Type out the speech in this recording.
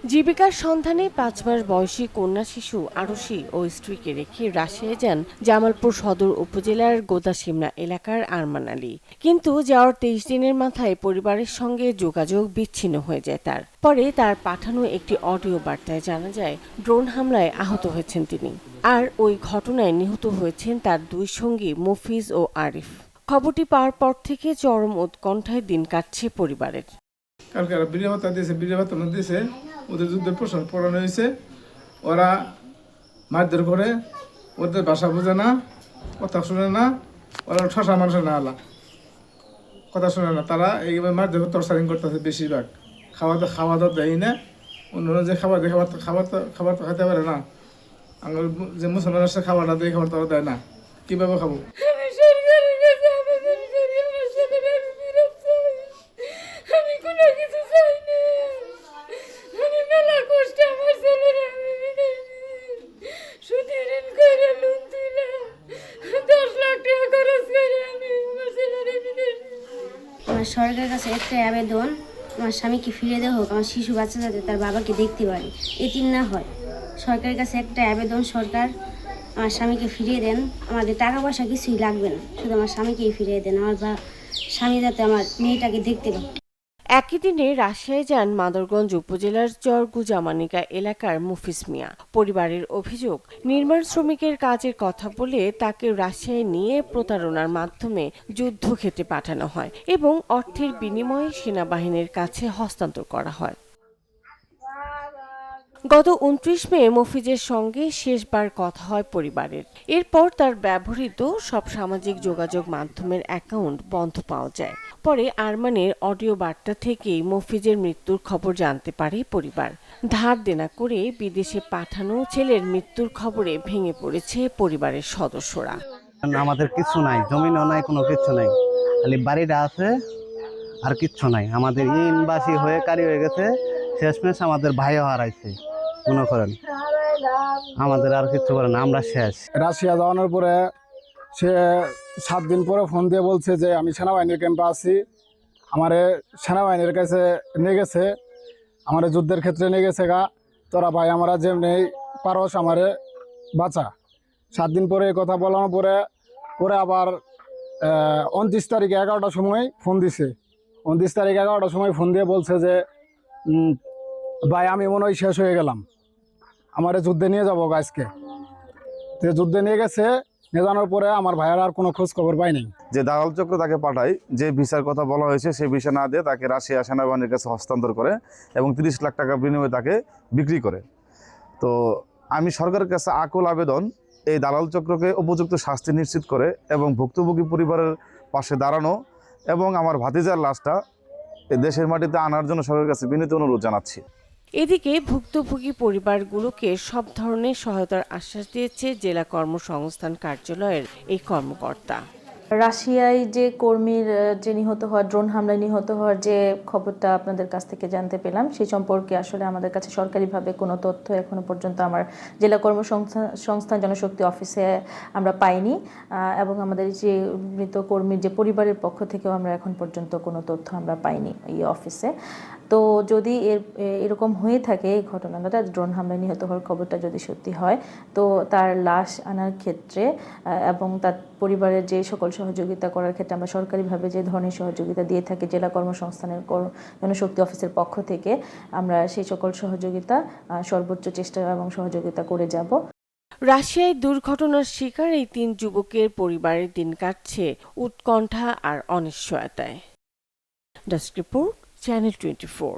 জীবিকার সন্ধানে ৫ মাস বয়সী কন্যা শিশু আরুষি ও স্ত্রীকে রেখে রাজশাহী যান জামালপুর সদর উপজেলার গোদাসিমনা এলাকার আরমান আলী। কিন্তু যাওয়ার ২৩ দিনের মাথায় পরিবারের সঙ্গে যোগাযোগ বিচ্ছিন্ন হয়ে যায় তার। পরে তার পাঠানো একটি অডিও বার্তায় জানা যায় ড্রোন হামলায় আহত হয়েছেন তিনি। আর ওই ঘটনায় নিহত হয়েছেন তার দুই সঙ্গী মফিজ ও আরিফ। খবরটি পাওয়ার পর থেকে চরম উৎকণ্ঠায় দিন কাটছে পরিবারের। কালকে বিড়ি ভাতা দিয়েছে, বিড়ি ভাতা দিয়েছে, ওদের যুদ্ধের প্রশ্ন পড়ানো হয়েছে। ওরা মারধর করে, ওদের ভাষা বোঝে না, কথা শুনে না, ওরা ঠসা মানুষের না আলা কথা শুনে না। তারা এইভাবে মারধর করে টর্চারিং করতেছে বেশিরভাগ। খাওয়া দাওয়া দেয় না, অন্য যে খাবার দেয় খাবার তো খাইতে পারে না। আমার যে মুসলমান আসছে খাবারটা দেয়, খাবার তো দেয় না, কীভাবে খাবো? আমার সরকারের কাছে একটাই আবেদন, আমার স্বামীকে ফিরিয়ে দেওয়া হোক, আমার শিশু বাচ্চা যাতে তার বাবাকে দেখতে পারে, এতিম না হয়। সরকারের কাছে একটাই আবেদন, সরকার আমার স্বামীকে ফিরিয়ে দেন। আমাদের টাকা পয়সা কিছুই লাগবে না, শুধু আমার স্বামীকেই ফিরিয়ে দেন। আমার স্বামী যাতে আমার মেয়েটাকে দেখতে পায়। একই দিনে রাজশাহী যান মাদরগঞ্জ উপজেলার চরগুজামানিকা এলাকার মুফিস মিয়া। পরিবারের অভিযোগ, নির্মাণ শ্রমিকের কাজের কথা বলে তাকে রাজশাহী নিয়ে প্রতারণার মাধ্যমে যুদ্ধক্ষেত্রে পাঠানো হয় এবং অর্থের বিনিময়ে সেনাবাহিনীর কাছে হস্তান্তর করা হয়। গত ২৯ মে মফিজের সঙ্গে শেষবার কথা হয় পরিবারের। এরপর তার ব্যবহৃত সব সামাজিক যোগাযোগ মাধ্যমের অ্যাকাউন্ট বন্ধ পাওয়া যায়। পরে আরমানের অডিও বার্তা থেকেই মফিজের মৃত্যুর খবর জানতে পারে পরিবার। ধার দেনা করে বিদেশে পাঠানো ছেলের মৃত্যুর খবরে ভেঙে পড়েছে পরিবারের সদস্যরা। আমাদের কিছু নাই, জমিনও নাই, কোনো কিছু নাই, খালি বাড়িটা আছে আর কিচ্ছু নাই। আমাদের ইনবাসী হয়ে কারি হয়ে গেছে, শেষমেশ আমাদের ভাইও হারাইছে। মনে করেন আমাদের আর কিছু করে না, আমরা শেষ। রাশিয়া যাওয়ানোর পরে সে 7 দিন পরে ফোন দিয়ে বলছে যে আমি সেনাবাহিনীর ক্যাম্পে আছি, আমারে সেনাবাহিনীর কাছে নিয়ে গেছে, আমার যুদ্ধের ক্ষেত্রে নিয়ে গেছে গা। তোরা ভাই আমরা যেমনি পারস আমারে বাঁচা। 7 দিন পরে এই কথা বলানোর পরে আবার 29 তারিখে 11টার সময় ফোন দিছে। 29 তারিখ 11টার সময় ফোন দিয়ে বলছে যে ভাই আমি মনে হয় শেষ হয়ে গেলাম, আমারে যুদ্ধে নিয়ে যাবো আজকে। যুদ্ধে নিয়ে গেছে, নিয়ে যাওয়ার পরে আমার ভাইয়ের আর কোনো খোঁজ খবর পাইনি। যে দালাল চক্র তাকে পাঠায়, যে ভিসার কথা বলা হয়েছে সেই ভিসা না দিয়ে তাকে রাশিয়া সেনাবাহিনীর কাছে হস্তান্তর করে এবং 30 লাখ টাকা বিনিময়ে তাকে বিক্রি করে। তো আমি সরকারের কাছে আকুল আবেদন, এই দালাল চক্রকে উপযুক্ত শাস্তি নিশ্চিত করে এবং ভুক্তভোগী পরিবারের পাশে দাঁড়ানো এবং আমার ভাতিজার লাশটা এই দেশের মাটিতে আনার জন্য সরকারের কাছে বিনীত অনুরোধ জানাচ্ছি। এদিকে ভুক্তভোগী পরিবারগুলোকে সব ধরনের সহায়তার আশ্বাস দিয়েছে জেলা কর্মসংস্থান কার্যালয়ের এই কর্মকর্তা। রাশিয়ায় যে কর্মীর যে নিহত হওয়ার, ড্রোন হামলায় নিহত হওয়ার যে খবরটা আপনাদের কাছ থেকে জানতে পেলাম, সেই সম্পর্কে আসলে আমাদের কাছে সরকারিভাবে কোনো তথ্য এখনো পর্যন্ত আমার জেলা কর্মসংস্থান জনশক্তি অফিসে আমরা পাইনি, এবং আমাদের যে মৃত কর্মীর যে পরিবারের পক্ষ থেকেও আমরা এখন পর্যন্ত কোনো তথ্য আমরা পাইনি এই অফিসে। তো যদি এরকম হয়ে থাকে, এই ঘটনাটা ড্রোন হামলায় নিহত হওয়ার খবরটা যদি সত্যি হয়, তো তার লাশ আনার ক্ষেত্রে এবং তার পরিবারের যে সকল সহযোগিতা করার ক্ষেত্রে আমরা সরকারিভাবে যে ধরনের সহযোগিতা দিয়ে থাকি জেলা কর্মসংস্থানের জনশক্তি অফিসের পক্ষ থেকে, আমরা সেই সকল সহযোগিতা সর্বোচ্চ চেষ্টা এবং সহযোগিতা করে যাব। রাশিয়ায় দুর্ঘটনার শিকার এই 3 যুবকের পরিবারের দিন কাটছে উৎকণ্ঠা আর অনিশ্চয়তায়। Desk report, channel 24।